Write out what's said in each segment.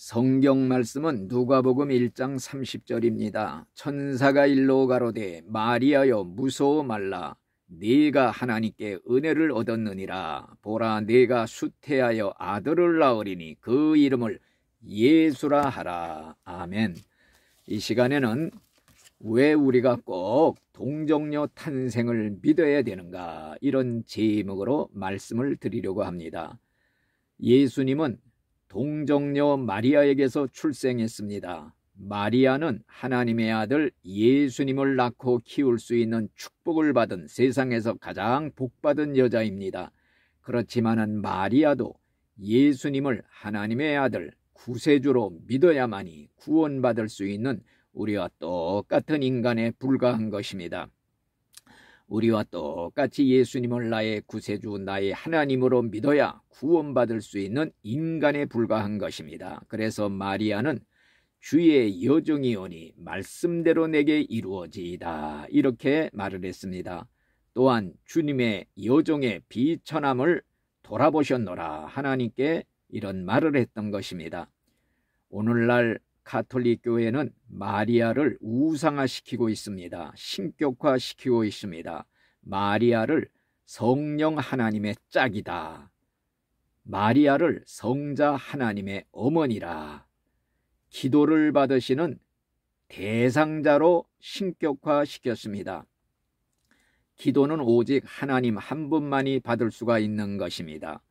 성경 말씀은 누가복음 1장 30절입니다. 천사가 일러 가로되 마리아여 무서워 말라. 네가 하나님께 은혜를 얻었느니라. 보라 네가 수태하여 아들을 낳으리니 그 이름을 예수라 하라. 아멘. 이 시간에는 왜 우리가 꼭 동정녀 탄생을 믿어야 되는가, 이런 제목으로 말씀을 드리려고 합니다. 예수님은 동정녀 마리아에게서 출생했습니다. 마리아는 하나님의 아들 예수님을 낳고 키울 수 있는 축복을 받은 세상에서 가장 복받은 여자입니다. 그렇지만은 마리아도 예수님을 하나님의 아들 구세주로 믿어야만이 구원받을 수 있는 우리와 똑같은 인간에 불과한 것입니다. 우리와 똑같이 예수님을 나의 구세주, 나의 하나님으로 믿어야 구원받을 수 있는 인간에 불과한 것입니다. 그래서 마리아는 주의 여종이오니 말씀대로 내게 이루어지이다, 이렇게 말을 했습니다. 또한 주님의 여종의 비천함을 돌아보셨노라, 하나님께 이런 말을 했던 것입니다. 오늘날 가톨릭 교회는 마리아를 우상화시키고 있습니다. 신격화시키고 있습니다. 마리아를 성령 하나님의 짝이다, 마리아를 성자 하나님의 어머니라, 기도를 받으시는 대상자로 신격화시켰습니다. 기도는 오직 하나님 한 분만이 받을 수가 있는 것입니다.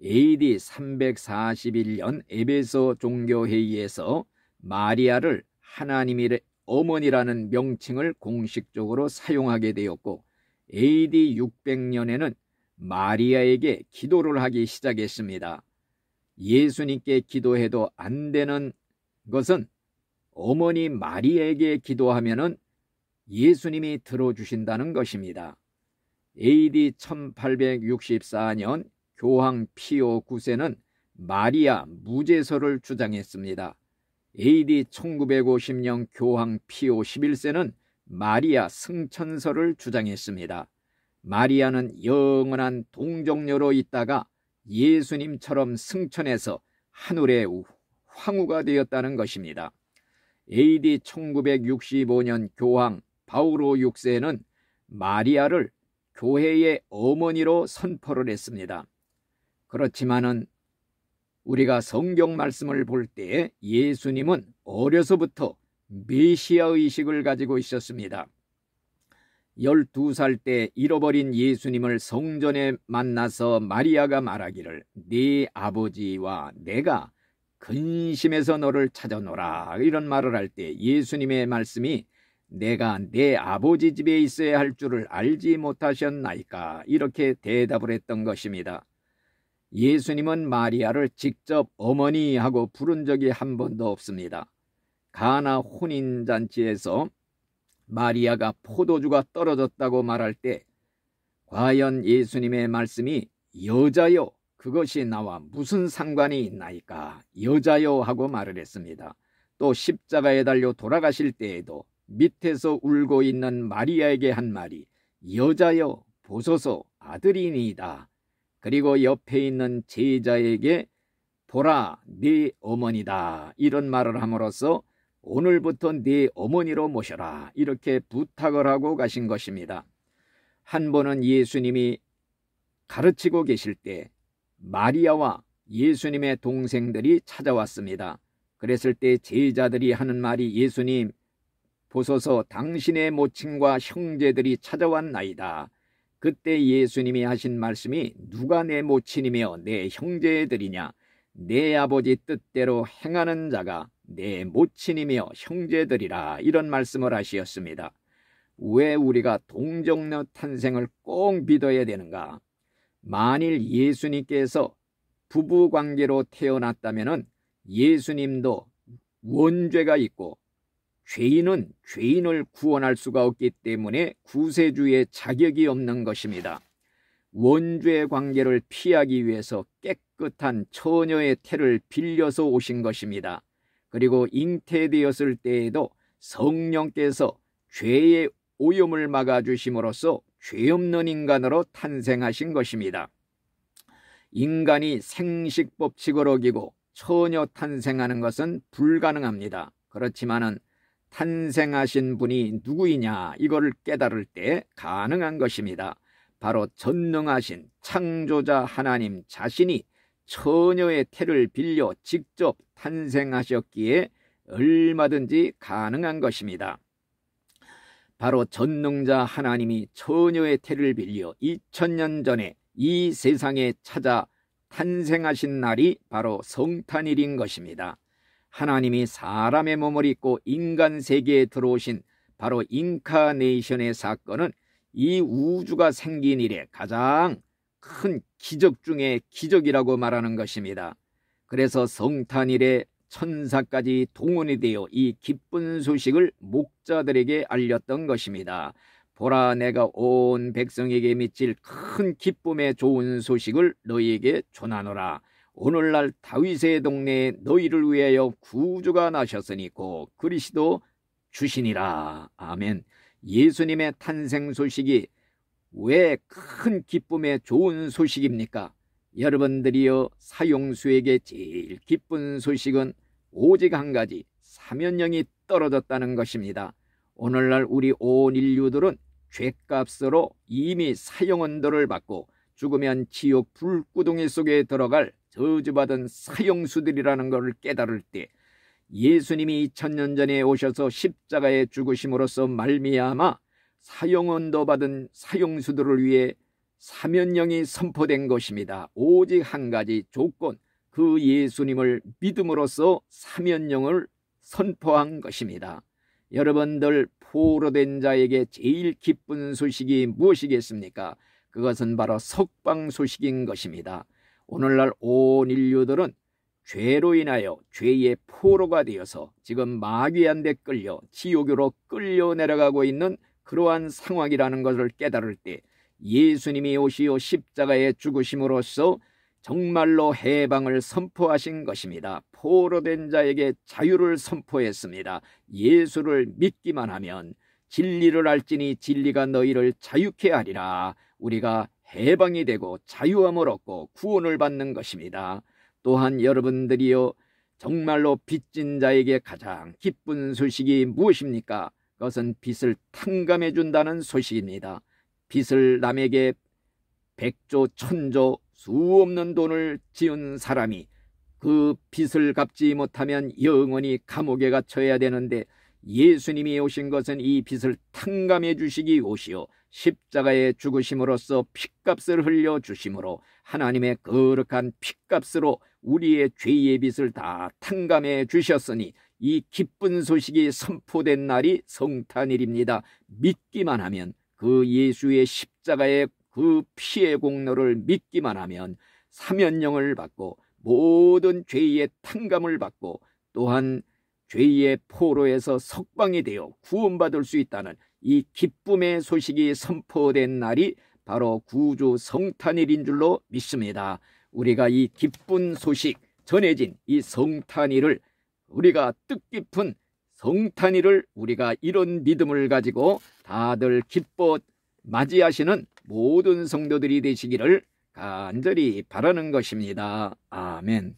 AD 341년 에베소 종교회의에서 마리아를 하나님의 어머니라는 명칭을 공식적으로 사용하게 되었고, AD 600년에는 마리아에게 기도를 하기 시작했습니다. 예수님께 기도해도 안 되는 것은 어머니 마리아에게 기도하면은 예수님이 들어주신다는 것입니다. AD 1864년 교황 피오 9세는 마리아 무죄서를 주장했습니다. AD 1950년 교황 피오 11세는 마리아 승천서를 주장했습니다. 마리아는 영원한 동정녀로 있다가 예수님처럼 승천해서 하늘의 황후가 되었다는 것입니다. AD 1965년 교황 바오로 6세는 마리아를 교회의 어머니로 선포를 했습니다. 그렇지만은 우리가 성경 말씀을 볼 때 예수님은 어려서부터 메시아 의식을 가지고 있었습니다. 12살 때 잃어버린 예수님을 성전에 만나서 마리아가 말하기를 네 아버지와 내가 근심해서 너를 찾아노라, 이런 말을 할 때 예수님의 말씀이 내가 내 아버지 집에 있어야 할 줄을 알지 못하셨나이까, 이렇게 대답을 했던 것입니다. 예수님은 마리아를 직접 어머니하고 부른 적이 한 번도 없습니다. 가나 혼인잔치에서 마리아가 포도주가 떨어졌다고 말할 때 과연 예수님의 말씀이 여자여 그것이 나와 무슨 상관이 있나이까, 여자여 하고 말을 했습니다. 또 십자가에 달려 돌아가실 때에도 밑에서 울고 있는 마리아에게 한 말이 여자여 보소서 아들이니이다. 그리고 옆에 있는 제자에게 보라 네 어머니다, 이런 말을 함으로써 오늘부터 네 어머니로 모셔라, 이렇게 부탁을 하고 가신 것입니다. 한 번은 예수님이 가르치고 계실 때 마리아와 예수님의 동생들이 찾아왔습니다. 그랬을 때 제자들이 하는 말이 예수님 보소서 당신의 모친과 형제들이 찾아왔나이다. 그때 예수님이 하신 말씀이 누가 내 모친이며 내 형제들이냐, 내 아버지 뜻대로 행하는 자가 내 모친이며 형제들이라, 이런 말씀을 하시었습니다. 왜 우리가 동정녀 탄생을 꼭 믿어야 되는가? 만일 예수님께서 부부관계로 태어났다면 예수님도 원죄가 있고 죄인은 죄인을 구원할 수가 없기 때문에 구세주의 자격이 없는 것입니다. 원죄 관계를 피하기 위해서 깨끗한 처녀의 태를 빌려서 오신 것입니다. 그리고 잉태되었을 때에도 성령께서 죄의 오염을 막아주심으로써 죄 없는 인간으로 탄생하신 것입니다. 인간이 생식법칙을 어기고 처녀 탄생하는 것은 불가능합니다. 그렇지만은 탄생하신 분이 누구이냐 이거를 깨달을 때 가능한 것입니다. 바로 전능하신 창조자 하나님 자신이 처녀의 태를 빌려 직접 탄생하셨기에 얼마든지 가능한 것입니다. 바로 전능자 하나님이 처녀의 태를 빌려 2000년 전에 이 세상에 찾아 탄생하신 날이 바로 성탄일인 것입니다. 하나님이 사람의 몸을 입고 인간 세계에 들어오신 바로 인카네이션의 사건은 이 우주가 생긴 이래 가장 큰 기적 중의 기적이라고 말하는 것입니다. 그래서 성탄일에 천사까지 동원이 되어 이 기쁜 소식을 목자들에게 알렸던 것입니다. 보라, 내가 온 백성에게 미칠 큰 기쁨의 좋은 소식을 너희에게 전하노라. 오늘날 다윗의 동네에 너희를 위하여 구주가 나셨으니 곧 그리스도 주시니라. 아멘. 예수님의 탄생 소식이 왜 큰 기쁨의 좋은 소식입니까? 여러분들이여, 사형수에게 제일 기쁜 소식은 오직 한 가지, 사면령이 떨어졌다는 것입니다. 오늘날 우리 온 인류들은 죄값으로 이미 사형언도를 받고 죽으면 지옥 불구덩이 속에 들어갈 저주받은 사형수들이라는 것을 깨달을 때 예수님이 2000년 전에 오셔서 십자가에 죽으심으로써 말미암아 사형언도 받은 사형수들을 위해 사면령이 선포된 것입니다. 오직 한 가지 조건, 그 예수님을 믿음으로써 사면령을 선포한 것입니다. 여러분들, 포로된 자에게 제일 기쁜 소식이 무엇이겠습니까? 그것은 바로 석방 소식인 것입니다. 오늘날 온 인류들은 죄로 인하여 죄의 포로가 되어서 지금 마귀한테 끌려 지옥으로 끌려 내려가고 있는 그러한 상황이라는 것을 깨달을 때 예수님이 오시어 십자가에 죽으심으로써 정말로 해방을 선포하신 것입니다. 포로된 자에게 자유를 선포했습니다. 예수를 믿기만 하면 진리를 알지니 진리가 너희를 자유케 하리라. 우리가 해방이 되고 자유함을 얻고 구원을 받는 것입니다. 또한 여러분들이요, 정말로 빚진 자에게 가장 기쁜 소식이 무엇입니까? 그것은 빚을 탕감해 준다는 소식입니다. 빚을 남에게 100조 1000조 수 없는 돈을 지은 사람이 그 빚을 갚지 못하면 영원히 감옥에 갇혀야 되는데, 예수님이 오신 것은 이 빚을 탕감해 주시기 오시어 십자가에 죽으심으로써 핏값을 흘려 주심으로 하나님의 거룩한 핏값으로 우리의 죄의 빚을 다 탕감해 주셨으니 이 기쁜 소식이 선포된 날이 성탄일입니다. 믿기만 하면, 그 예수의 십자가의 그 피의 공로를 믿기만 하면 사면령을 받고 모든 죄의 탕감을 받고 또한 죄의 포로에서 석방이 되어 구원받을 수 있다는 이 기쁨의 소식이 선포된 날이 바로 구주 성탄일인 줄로 믿습니다. 우리가 이 기쁜 소식 전해진 이 성탄일을, 우리가 뜻깊은 성탄일을 우리가 이런 믿음을 가지고 다들 기뻐 맞이하시는 모든 성도들이 되시기를 간절히 바라는 것입니다. 아멘.